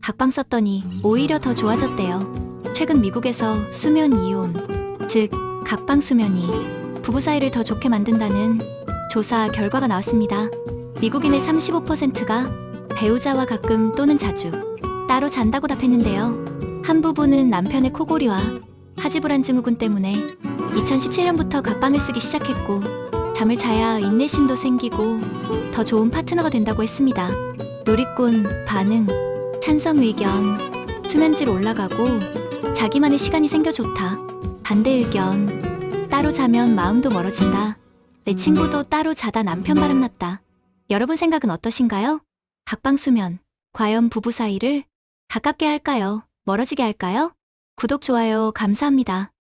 각방 썼더니 오히려 더 좋아졌대요. 최근 미국에서 수면 이온, 즉 각방 수면이 부부 사이를 더 좋게 만든다는 조사 결과가 나왔습니다. 미국인의 35%가 배우자와 가끔 또는 자주 따로 잔다고 답했는데요. 한 부부는 남편의 코골이와 하지불안 증후군 때문에 2017년부터 각방을 쓰기 시작했고, 잠을 자야 인내심도 생기고 더 좋은 파트너가 된다고 했습니다. 누리꾼 반응, 찬성 의견, 수면질 올라가고 자기만의 시간이 생겨 좋다. 반대 의견, 따로 자면 마음도 멀어진다. 내 친구도 따로 자다 남편 바람났다. 여러분 생각은 어떠신가요? 각방 수면, 과연 부부 사이를 가깝게 할까요? 멀어지게 할까요? 구독, 좋아요 감사합니다.